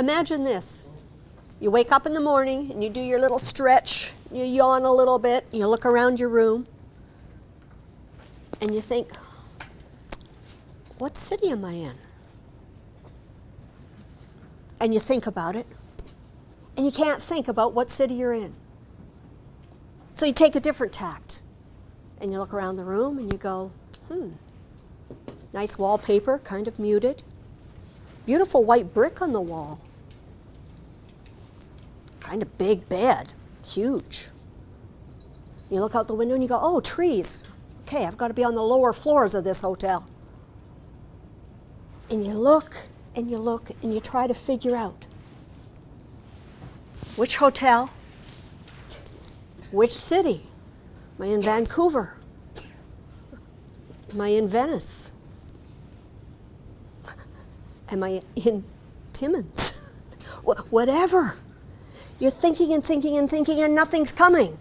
Imagine this. You wake up in the morning and you do your little stretch, you yawn a little bit, you look around your room, and you think, what city am I in? And you think about it, and you can't think about what city you're in. So you take a different tact, and you look around the room and you go, nice wallpaper, kind of muted. Beautiful white brick on the wall. Kind of big bed, huge. You look out the window and you go, oh, trees. Okay, I've got to be on the lower floors of this hotel. And you look and you look and you try to figure out which hotel, which city. Am I in Vancouver? Am I in Venice? Am I in Timmins? Whatever. You're thinking and thinking and thinking and nothing's coming.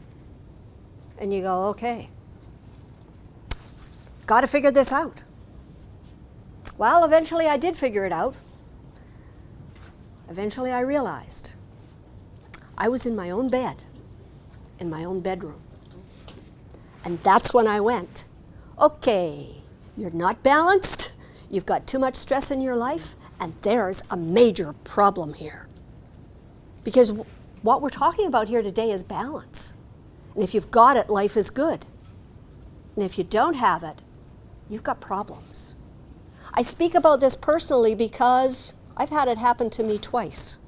And you go, okay, got to figure this out. Well, eventually I did figure it out. Eventually I realized I was in my own bed, in my own bedroom. And that's when I went, okay, you're not balanced, you've got too much stress in your life, and there's a major problem here. Because what we're talking about here today is balance. And if you've got it, life is good. And if you don't have it, you've got problems. I speak about this personally because I've had it happen to me twice.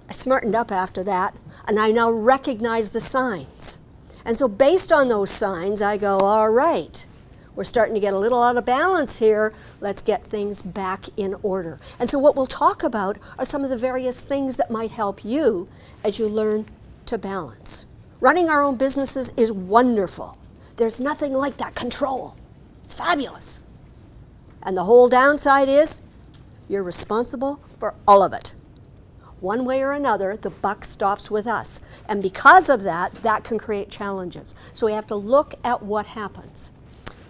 I smartened up after that, and I now recognize the signs. And so based on those signs, I go, all right, we're starting to get a little out of balance here. Let's get things back in order. And so what we'll talk about are some of the various things that might help you as you learn to balance. Running our own businesses is wonderful. There's nothing like that control. It's fabulous. And the whole downside is you're responsible for all of it. One way or another, the buck stops with us. And because of that, that can create challenges. So we have to look at what happens.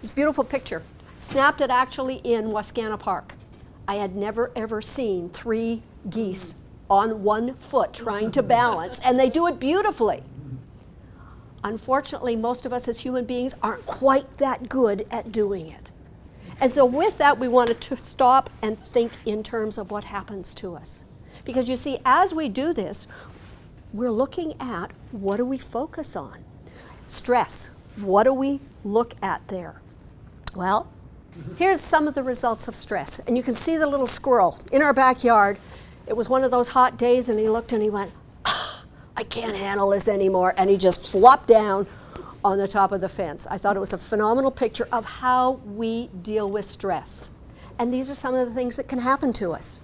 This beautiful picture, snapped it actually in Wascana Park. I had never ever seen 3 geese on one foot trying to balance, and they do it beautifully. Unfortunately, most of us as human beings aren't quite that good at doing it. And so with that, we wanted to stop and think in terms of what happens to us. Because you see, as we do this, we're looking at what do we focus on? Stress, what do we look at there? Well, here's some of the results of stress. And you can see the little squirrel in our backyard. It was one of those hot days, and he looked and he went, I can't handle this anymore. And he just flopped down on the top of the fence. I thought it was a phenomenal picture of how we deal with stress. And these are some of the things that can happen to us.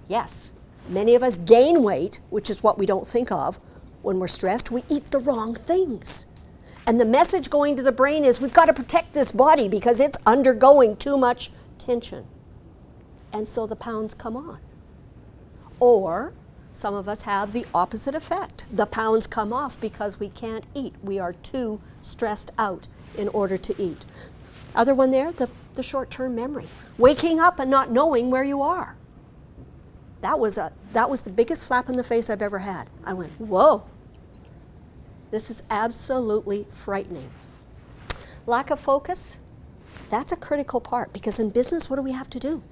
Yes, many of us gain weight, which is what we don't think of. When we're stressed, we eat the wrong things. And the message going to the brain is we've got to protect this body because it's undergoing too much tension. And so the pounds come on. Or some of us have the opposite effect. The pounds come off because we can't eat. We are too stressed out in order to eat. Other one there, the short-term memory. Waking up and not knowing where you are. That was the biggest slap in the face I've ever had. I went, whoa. This is absolutely frightening. Lack of focus, that's a critical part because in business, what do we have to do?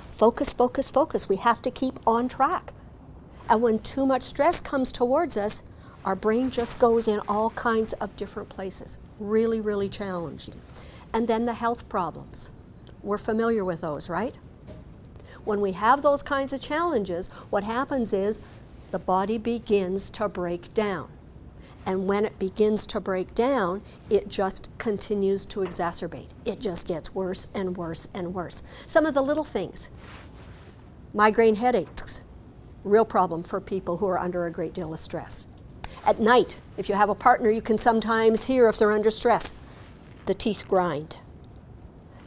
Focus, focus, focus. We have to keep on track. And when too much stress comes towards us, our brain just goes in all kinds of different places. Really, really challenging. And then the health problems. We're familiar with those, right? When we have those kinds of challenges, what happens is the body begins to break down. And when it begins to break down, it just continues to exacerbate. It just gets worse and worse and worse. Some of the little things. Migraine headaches, real problem for people who are under a great deal of stress. At night, if you have a partner, you can sometimes hear if they're under stress, the teeth grind.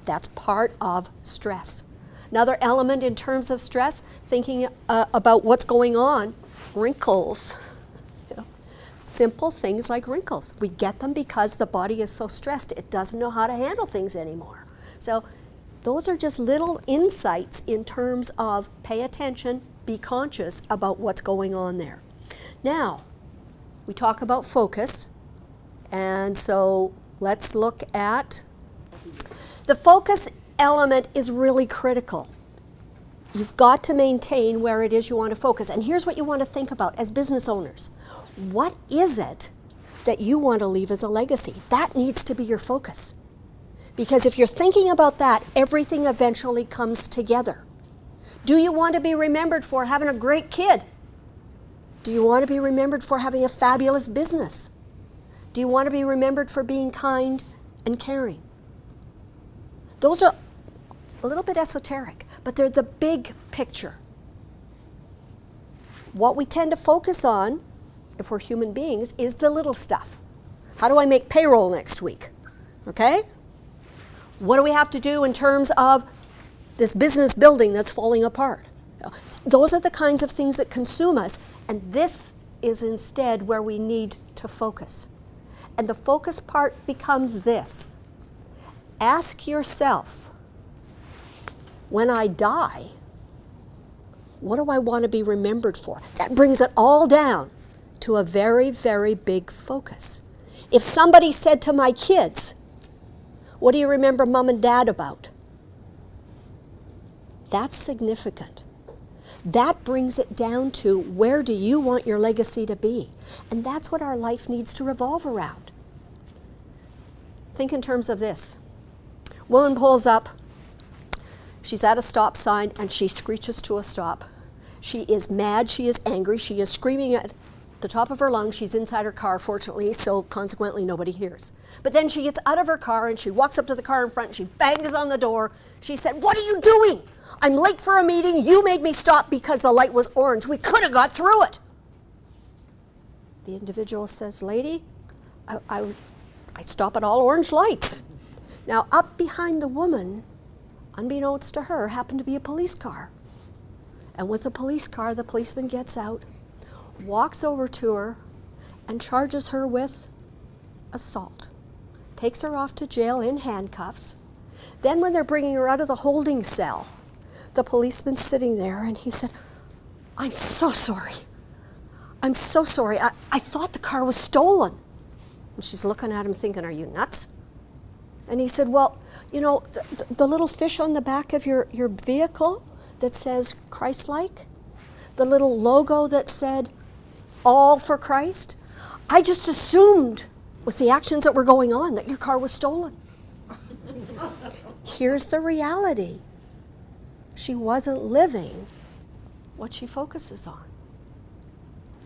That's part of stress. Another element in terms of stress, thinking about what's going on, wrinkles. Simple things like wrinkles. We get them because the body is so stressed, it doesn't know how to handle things anymore. So those are just little insights in terms of pay attention, be conscious about what's going on there. Now, we talk about focus, and so let's look at the focus element is really critical. You've got to maintain where it is you want to focus. And here's what you want to think about as business owners. What is it that you want to leave as a legacy? That needs to be your focus. Because if you're thinking about that, everything eventually comes together. Do you want to be remembered for having a great kid? Do you want to be remembered for having a fabulous business? Do you want to be remembered for being kind and caring? Those are a little bit esoteric, but they're the big picture. What we tend to focus on, if we're human beings, is the little stuff. How do I make payroll next week? Okay? What do we have to do in terms of this business building that's falling apart? Those are the kinds of things that consume us, and this is instead where we need to focus. And the focus part becomes this. Ask yourself, when I die, what do I want to be remembered for? That brings it all down to a very, very big focus. If somebody said to my kids, what do you remember mom and dad about? That's significant. That brings it down to where do you want your legacy to be? And that's what our life needs to revolve around. Think in terms of this. Woman pulls up. She's at a stop sign and she screeches to a stop. She is mad, she is angry, she is screaming at the top of her lungs. She's inside her car, fortunately, so consequently nobody hears. But then she gets out of her car and she walks up to the car in front and she bangs on the door. She said, "What are you doing? I'm late for a meeting. You made me stop because the light was orange. We could have got through it." The individual says, "Lady, I stop at all orange lights." Now, up behind the woman, unbeknownst to her, happened to be a police car. And with the police car, the policeman gets out, walks over to her, and charges her with assault. Takes her off to jail in handcuffs. Then when they're bringing her out of the holding cell, the policeman's sitting there and he said, "I'm so sorry. I'm so sorry. I thought the car was stolen." And she's looking at him thinking, "Are you nuts?" And he said, "Well, you know, the little fish on the back of your vehicle that says Christ-like, the little logo that said all for Christ, I just assumed with the actions that were going on that your car was stolen." Here's the reality. She wasn't living what she focuses on.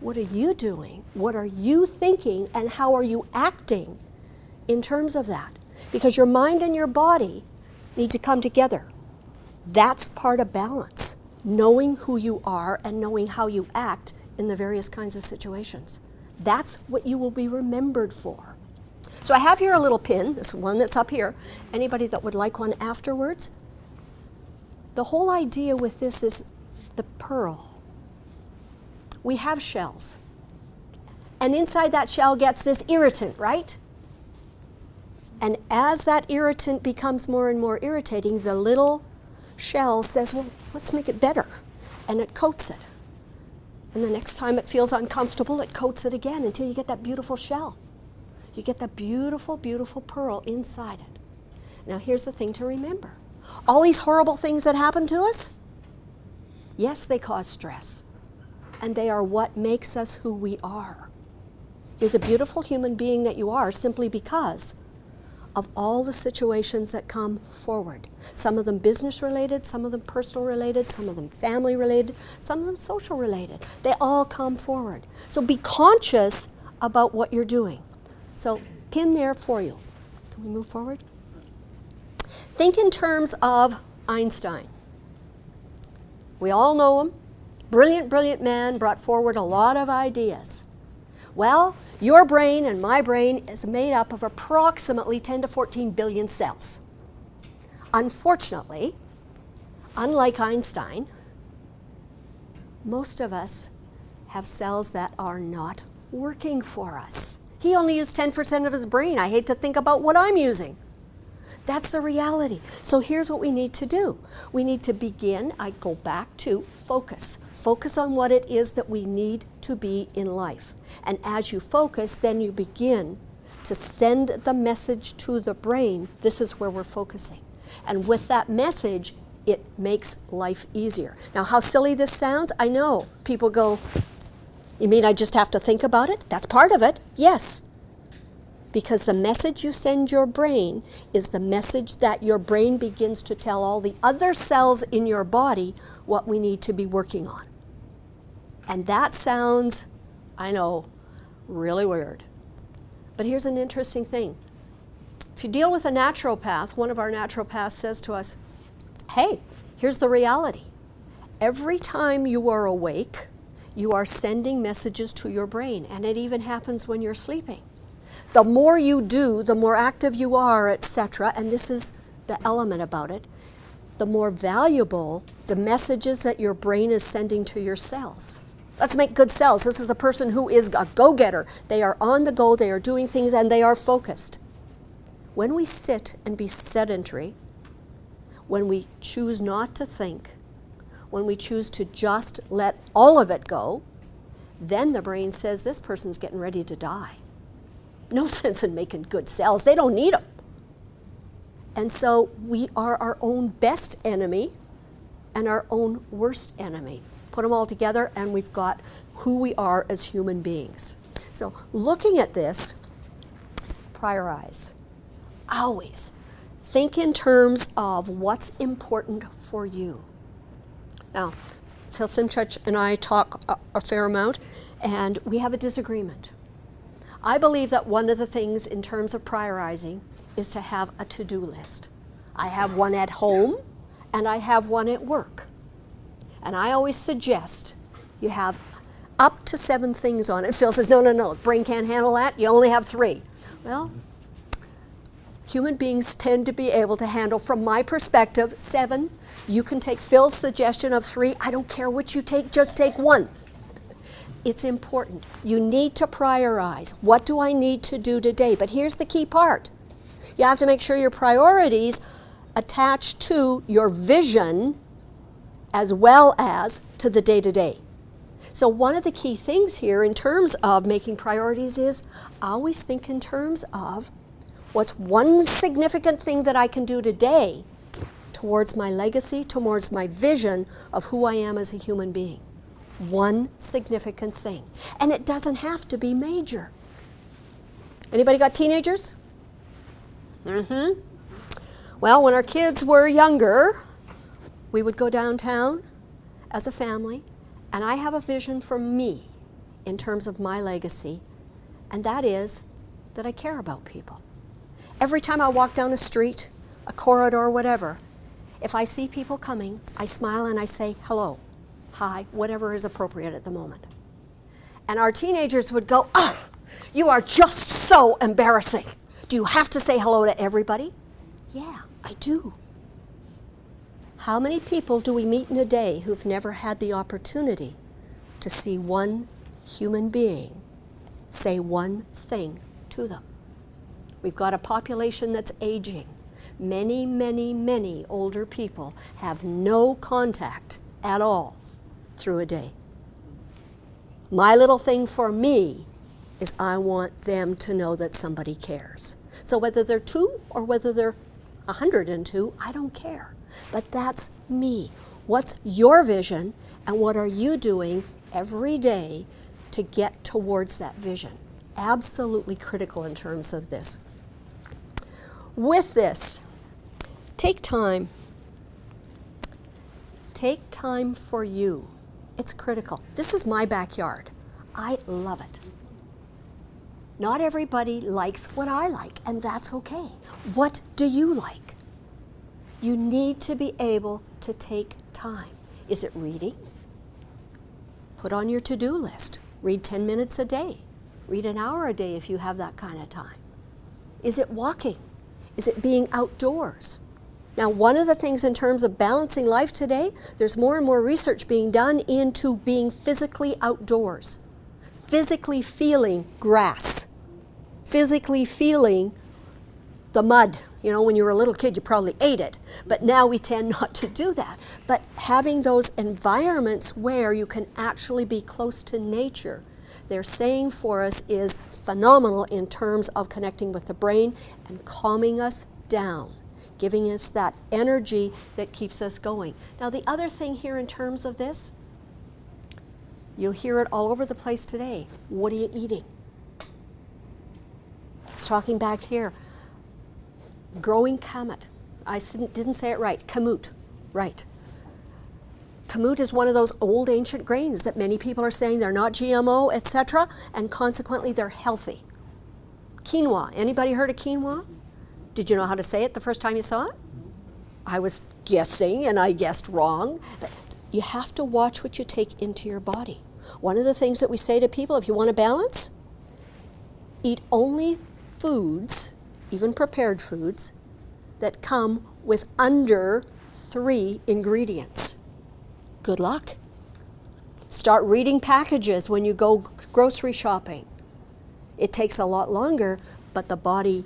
What are you doing? What are you thinking? And how are you acting in terms of that? Because your mind and your body need to come together. That's part of balance. Knowing who you are and knowing how you act in the various kinds of situations. That's what you will be remembered for. So I have here a little pin, this one that's up here. Anybody that would like one afterwards? The whole idea with this is the pearl. We have shells. And inside that shell gets this irritant, right? And as that irritant becomes more and more irritating, the little shell says, "Well, let's make it better." And it coats it. And the next time it feels uncomfortable, it coats it again until you get that beautiful shell. You get that beautiful, beautiful pearl inside it. Now here's the thing to remember. All these horrible things that happen to us, yes, they cause stress. And they are what makes us who we are. You're the beautiful human being that you are simply because of all the situations that come forward. Some of them business related, some of them personal related, some of them family related, some of them social related. They all come forward. So be conscious about what you're doing. So pin there for you. Can we move forward? Think in terms of Einstein. We all know him. Brilliant, brilliant man, brought forward a lot of ideas. Well, your brain and my brain is made up of approximately 10 to 14 billion cells. Unfortunately, unlike Einstein, most of us have cells that are not working for us. He only used 10% of his brain. I hate to think about what I'm using. That's the reality. So here's what we need to do. We need to begin, I go back to focus. Focus on what it is that we need to be in life. And as you focus, then you begin to send the message to the brain. This is where we're focusing. And with that message, it makes life easier. Now, how silly this sounds, I know. People go, you mean I just have to think about it? That's part of it, yes. Because the message you send your brain is the message that your brain begins to tell all the other cells in your body what we need to be working on. And that sounds, I know, really weird. But here's an interesting thing. If you deal with a naturopath, one of our naturopaths says to us, hey, here's the reality. Every time you are awake, you are sending messages to your brain, and it even happens when you're sleeping. The more you do, the more active you are, etc., and this is the element about it, the more valuable the messages that your brain is sending to your cells. Let's make good cells. This is a person who is a go-getter. They are on the go, they are doing things, and they are focused. When we sit and be sedentary, when we choose not to think, when we choose to just let all of it go, then the brain says this person's getting ready to die. No sense in making good cells. They don't need them. And so we are our own best enemy and our own worst enemy. Put them all together and we've got who we are as human beings. So looking at this, prioritize. Always think in terms of what's important for you. Now, Phil Simchuk and I talk a fair amount, and we have a disagreement. I believe that one of the things in terms of prioritizing is to have a to-do list. I have one at home, and I have one at work. And I always suggest you have up to 7 things on it. Phil says, no, brain can't handle that. You only have 3. Well, human beings tend to be able to handle, from my perspective, 7. You can take Phil's suggestion of 3. I don't care which you take, just take 1. It's important. You need to prioritize. What do I need to do today? But here's the key part. You have to make sure your priorities attach to your vision as well as to the day-to-day. So one of the key things here in terms of making priorities is always think in terms of what's one significant thing that I can do today towards my legacy, towards my vision of who I am as a human being. One significant thing. And it doesn't have to be major. Anybody got teenagers? Mm-hmm. Well, when our kids were younger, we would go downtown as a family, and I have a vision for me in terms of my legacy, and that is that I care about people. Every time I walk down a street, a corridor, whatever, if I see people coming, I smile and I say hello, hi, whatever is appropriate at the moment. And our teenagers would go, you are just so embarrassing. Do you have to say hello to everybody? Yeah, I do. How many people do we meet in a day who've never had the opportunity to see one human being say one thing to them? We've got a population that's aging. Many, many, many older people have no contact at all through a day. My little thing for me is I want them to know that somebody cares. So whether they're 2 or whether they're 102, I don't care. But that's me. What's your vision, and what are you doing every day to get towards that vision? Absolutely critical in terms of this. With this, take time. Take time for you. It's critical. This is my backyard. I love it. Not everybody likes what I like, and that's okay. What do you like? You need to be able to take time. Is it reading? Put on your to-do list. Read 10 minutes a day. Read an hour a day if you have that kind of time. Is it walking? Is it being outdoors? Now, one of the things in terms of balancing life today, there's more and more research being done into being physically outdoors, physically feeling grass, physically feeling the mud. You know, when you were a little kid, you probably ate it. But now we tend not to do that. But having those environments where you can actually be close to nature, they're saying for us is phenomenal in terms of connecting with the brain and calming us down, giving us that energy that keeps us going. Now, the other thing here in terms of this, you'll hear it all over the place today. What are you eating? It's talking back here. Growing kamut. I didn't say it right. Kamut. Right. Kamut is one of those old ancient grains that many people are saying they're not GMO, etc., and consequently they're healthy. Quinoa. Anybody heard of quinoa? Did you know how to say it the first time you saw it? I was guessing and I guessed wrong. But you have to watch what you take into your body. One of the things that we say to people, if you want to balance, eat only foods, even prepared foods, that come with under 3 ingredients. Good luck. Start reading packages when you go grocery shopping. It takes a lot longer, but the body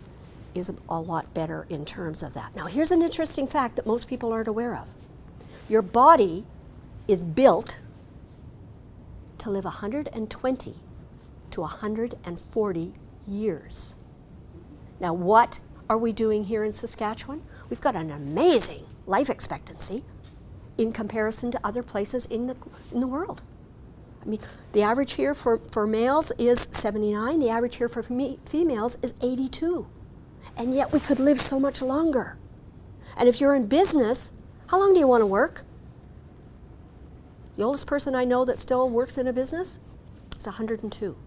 is a lot better in terms of that. Now, here's an interesting fact that most people aren't aware of. Your body is built to live 120 to 140 years. Now, what are we doing here in Saskatchewan? We've got an amazing life expectancy in comparison to other places in the world. I mean, the average here for males is 79. The average here for females is 82. And yet we could live so much longer. And if you're in business, how long do you want to work? The oldest person I know that still works in a business is 102.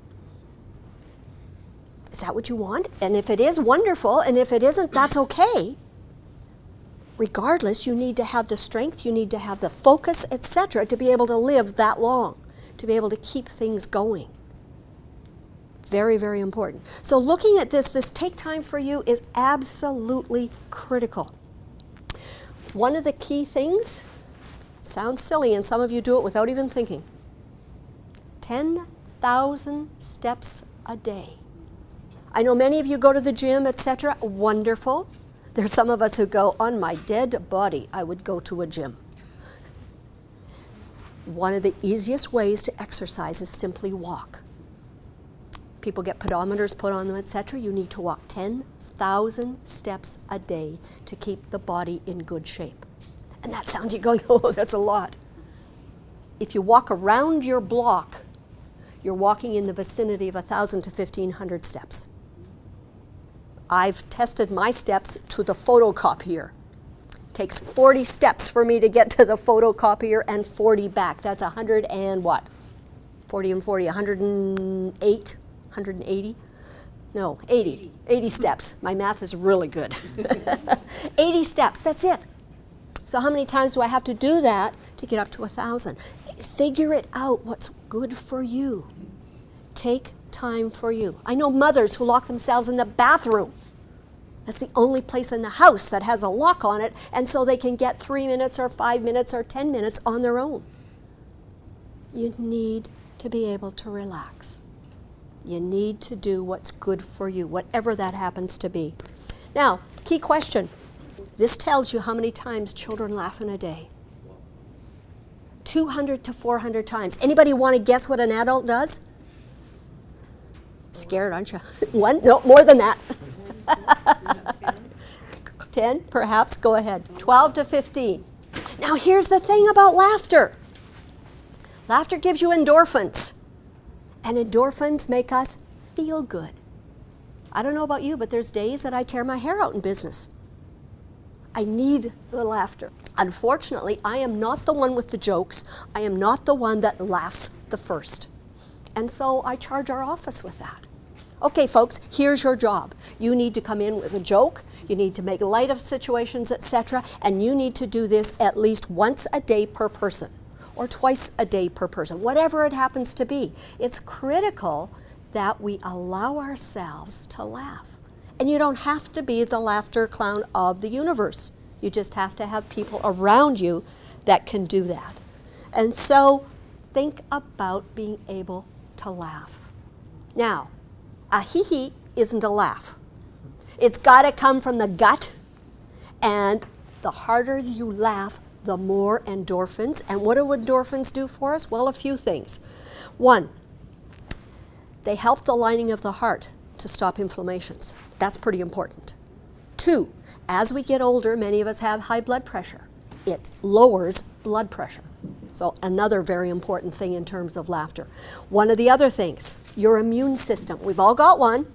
Is that what you want? And if it is, wonderful. And if it isn't, that's okay. Regardless, you need to have the strength, you need to have the focus, etc., to be able to live that long, to be able to keep things going. Very, very important. So looking at this take time for you is absolutely critical. One of the key things, sounds silly, and some of you do it without even thinking, 10,000 steps a day. I know many of you go to the gym, etc. Wonderful. There's some of us who go, on my dead body, I would go to a gym. One of the easiest ways to exercise is simply walk. People get pedometers put on them, etc. You need to walk 10,000 steps a day to keep the body in good shape. And that sounds, you're going, oh, that's a lot. If you walk around your block, you're walking in the vicinity of 1,000 to 1,500 steps. I've tested my steps to the photocopier. It takes 40 steps for me to get to the photocopier and 40 back. That's 100 and what? 40 and 40, 108, 180? No, 80. 80 steps. My math is really good. 80 steps, that's it. So how many times do I have to do that to get up to 1,000? Figure it out, what's good for you. Take time for you. I know mothers who lock themselves in the bathroom. That's the only place in the house that has a lock on it, and so they can get 3 minutes or 5 minutes or 10 minutes on their own. You need to be able to relax. You need to do what's good for you, whatever that happens to be. Now, key question. This tells you how many times children laugh in a day. 200 to 400 times. Anybody want to guess what an adult does? Scared, aren't you? One? No, more than that. 10, perhaps, go ahead. 12 to 15. Now here's the thing about laughter. Laughter gives you endorphins. And endorphins make us feel good. I don't know about you, but there's days that I tear my hair out in business. I need the laughter. Unfortunately, I am not the one with the jokes. I am not the one that laughs the first. And so I charge our office with that. Okay, folks, here's your job. You need to come in with a joke, you need to make light of situations, etc., and you need to do this at least once a day per person, or twice a day per person, whatever it happens to be. It's critical that we allow ourselves to laugh. And you don't have to be the laughter clown of the universe. You just have to have people around you that can do that. And so think about being able to laugh. Now, a hee-hee isn't a laugh. It's got to come from the gut. And the harder you laugh, the more endorphins. And what do endorphins do for us? Well, a few things. One, they help the lining of the heart to stop inflammations. That's pretty important. Two, as we get older, many of us have high blood pressure. It lowers blood pressure. So another very important thing in terms of laughter. One of the other things, your immune system. We've all got one.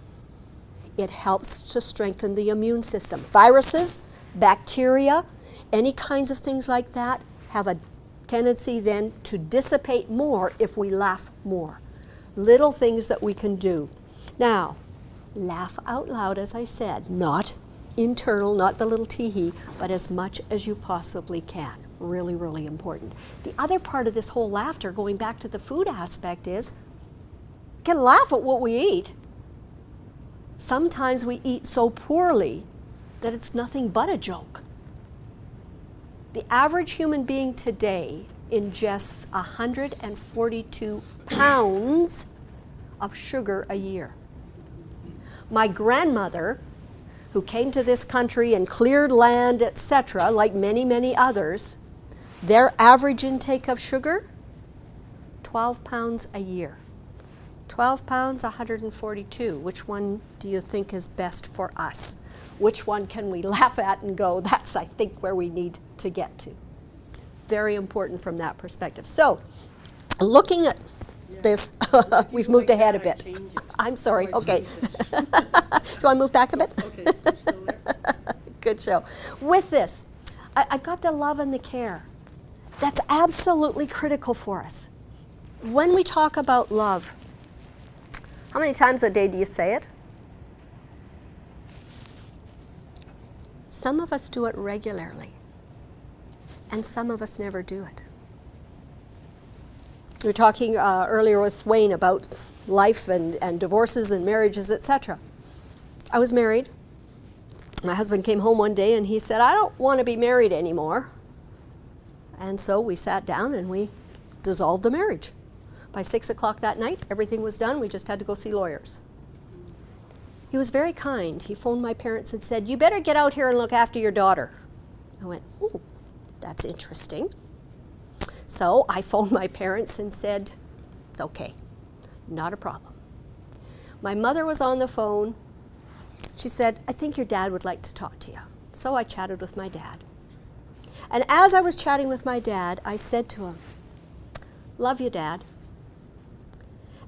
It helps to strengthen the immune system. Viruses, bacteria, any kinds of things like that have a tendency then to dissipate more if we laugh more. Little things that we can do. Now, laugh out loud, as I said, not internal, not the little tee-hee, but as much as you possibly can. Really, really important. The other part of this whole laughter, going back to the food aspect, is you can laugh at what we eat. Sometimes we eat so poorly that it's nothing but a joke. The average human being today ingests 142 pounds of sugar a year. My grandmother, who came to this country and cleared land, etc., like many, many others, their average intake of sugar, 12 pounds a year. 12 pounds, 142. Which one do you think is best for us? Which one can we laugh at and go, that's, I think, where we need to get to? Very important from that perspective. So, looking at this, we've moved ahead a bit. I'm sorry, okay. Do you want to move back a bit? Okay, you're still there. Good show. With this, I've got the love and the care. That's absolutely critical for us. When we talk about love, how many times a day do you say it? Some of us do it regularly, and some of us never do it. We were talking earlier with Wayne about life and divorces and marriages, etc. I was married. My husband came home one day and he said, I don't want to be married anymore. And so we sat down and we dissolved the marriage. By 6 o'clock that night, everything was done. We just had to go see lawyers. He was very kind. He phoned my parents and said, you better get out here and look after your daughter. I went, ooh, that's interesting. So I phoned my parents and said, it's okay, not a problem. My mother was on the phone. She said, I think your dad would like to talk to you. So I chatted with my dad. And as I was chatting with my dad, I said to him, love you, Dad.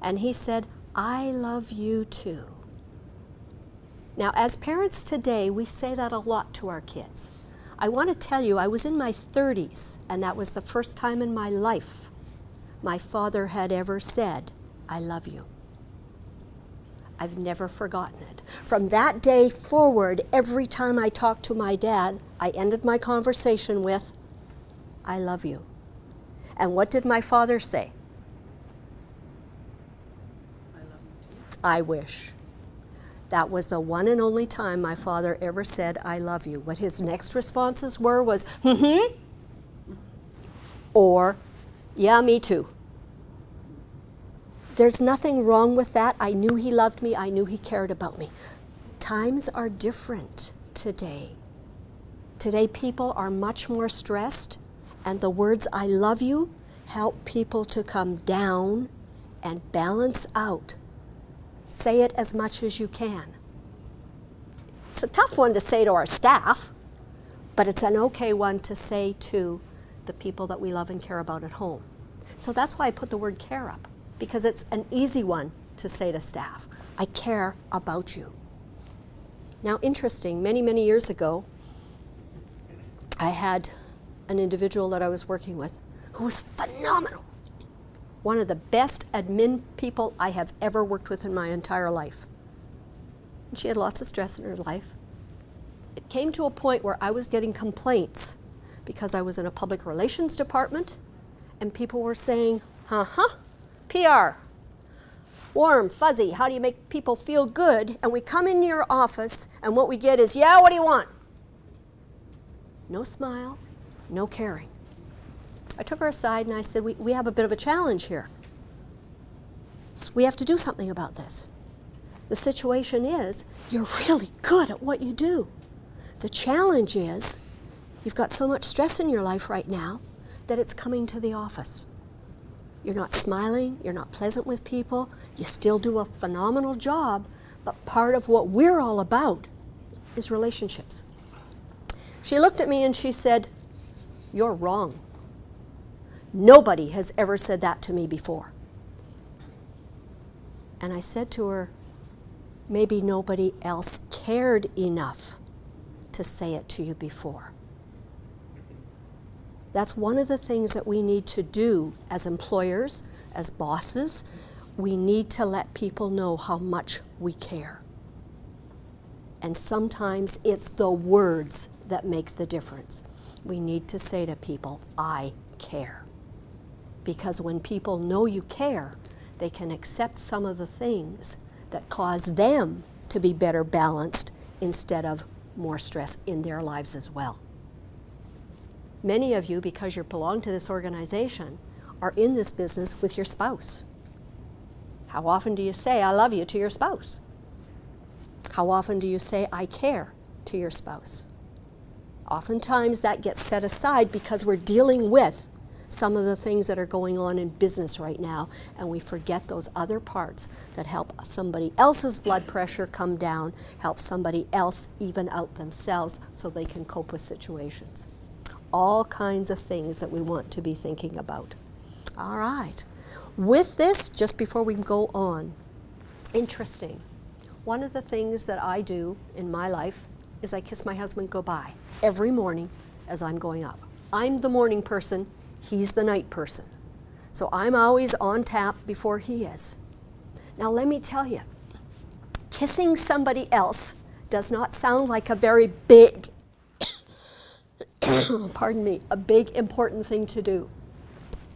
And he said, I love you too. Now, as parents today, we say that a lot to our kids. I want to tell you, I was in my 30s, and that was the first time in my life my father had ever said, I love you. I've never forgotten it. From that day forward, every time I talked to my dad, I ended my conversation with, I love you. And what did my father say? I love you too. I wish. That was the one and only time my father ever said, I love you. What his next responses was, or, yeah, me too. There's nothing wrong with that. I knew he loved me. I knew he cared about me. Times are different today. Today people are much more stressed, and the words I love you help people to come down and balance out. Say it as much as you can. It's a tough one to say to our staff, but it's an okay one to say to the people that we love and care about at home. So that's why I put the word care up, because it's an easy one to say to staff. I care about you. Now, interesting, many, many years ago, I had an individual that I was working with who was phenomenal. One of the best admin people I have ever worked with in my entire life. And she had lots of stress in her life. It came to a point where I was getting complaints because I was in a public relations department and people were saying, PR, warm, fuzzy, how do you make people feel good? And we come in your office and what we get is, yeah, what do you want? No smile, no caring. I took her aside and I said, we have a bit of a challenge here. So we have to do something about this. The situation is, you're really good at what you do. The challenge is, you've got so much stress in your life right now that it's coming to the office. You're not smiling, you're not pleasant with people, you still do a phenomenal job, but part of what we're all about is relationships. She looked at me and she said, "You're wrong. Nobody has ever said that to me before." And I said to her, maybe nobody else cared enough to say it to you before. That's one of the things that we need to do as employers, as bosses. We need to let people know how much we care. And sometimes it's the words that make the difference. We need to say to people, "I care." Because when people know you care, they can accept some of the things that cause them to be better balanced instead of more stress in their lives as well. Many of you, because you belong to this organization, are in this business with your spouse. How often do you say, "I love you" to your spouse? How often do you say, "I care" to your spouse? Oftentimes that gets set aside because we're dealing with some of the things that are going on in business right now, and we forget those other parts that help somebody else's blood pressure come down, help somebody else even out themselves so they can cope with situations. All kinds of things that we want to be thinking about. All right. With this, just before we go on, interesting. One of the things that I do in my life is I kiss my husband goodbye every morning as I'm going up. I'm the morning person, he's the night person. So I'm always on tap before he is. Now let me tell you, kissing somebody else does not sound like a very big, pardon me, a big important thing to do.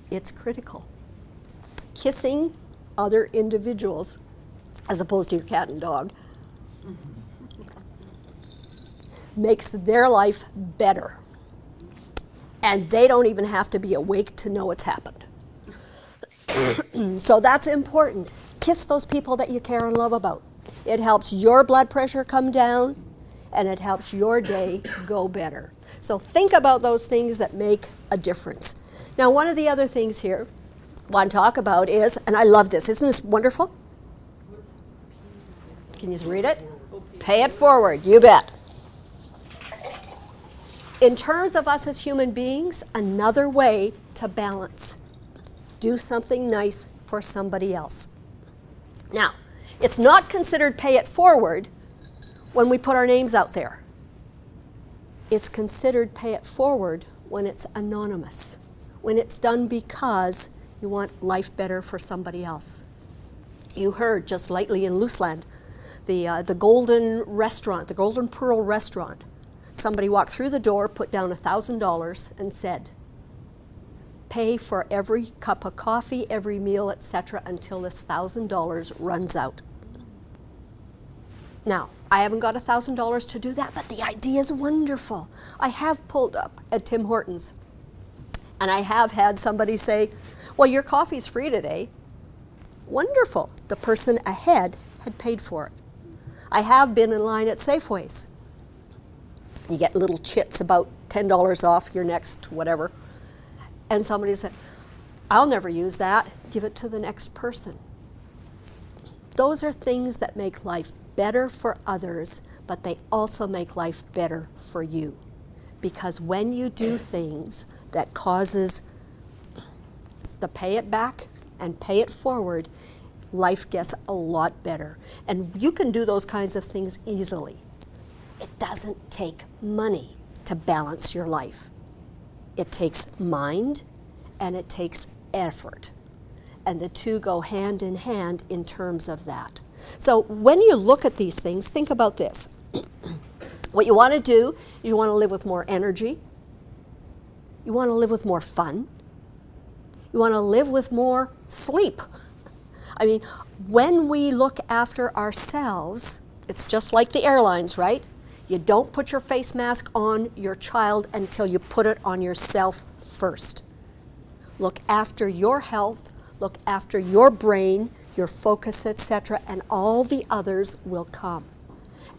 It's critical. Kissing other individuals, as opposed to your cat and dog, makes their life better. And they don't even have to be awake to know it's happened. So that's important. Kiss those people that you care and love about. It helps your blood pressure come down, and it helps your day go better. So think about those things that make a difference. Now, one of the other things here I want to talk about is, and I love this, isn't this wonderful? Can you read it? Pay it forward, you bet. In terms of us as human beings, another way to balance. Do something nice for somebody else. Now, it's not considered pay it forward when we put our names out there. It's considered pay it forward when it's anonymous, when it's done because you want life better for somebody else. You heard just lately in Looseland, the Golden Restaurant, the Golden Pearl Restaurant. Somebody walked through the door, put down $1,000 and said, pay for every cup of coffee, every meal, etc. until this $1,000 runs out. Now, I haven't got $1,000 to do that, but the idea is wonderful. I have pulled up at Tim Hortons, and I have had somebody say, well, your coffee's free today. Wonderful. The person ahead had paid for it. I have been in line at Safeways. You get little chits about $10 off your next whatever. And somebody said, I'll never use that. Give it to the next person. Those are things that make life better for others, but they also make life better for you. Because when you do things that causes the pay it back and pay it forward, life gets a lot better. And you can do those kinds of things easily. It doesn't take money to balance your life. It takes mind and it takes effort. And the two go hand in hand in terms of that. So when you look at these things, think about this. What you want to do, you want to live with more energy. You want to live with more fun. You want to live with more sleep. I mean, when we look after ourselves, it's just like the airlines, right? You don't put your face mask on your child until you put it on yourself first. Look after your health, look after your brain, your focus, etc., and all the others will come.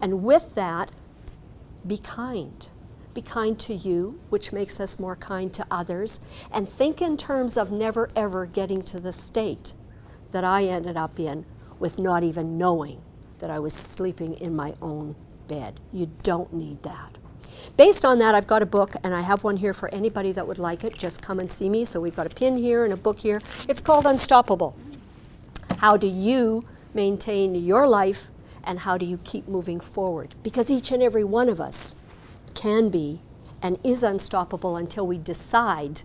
And with that, be kind. Be kind to you, which makes us more kind to others, and think in terms of never ever getting to the state that I ended up in with not even knowing that I was sleeping in my own bed. You don't need that. Based on that, I've got a book, and I have one here for anybody that would like it. Just come and see me. So we've got a pin here and a book here. It's called Unstoppable. How do you maintain your life, and how do you keep moving forward? Because each and every one of us can be and is unstoppable until we decide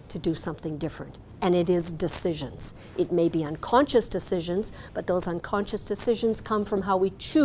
to do something different. And it is decisions. It may be unconscious decisions, but those unconscious decisions come from how we choose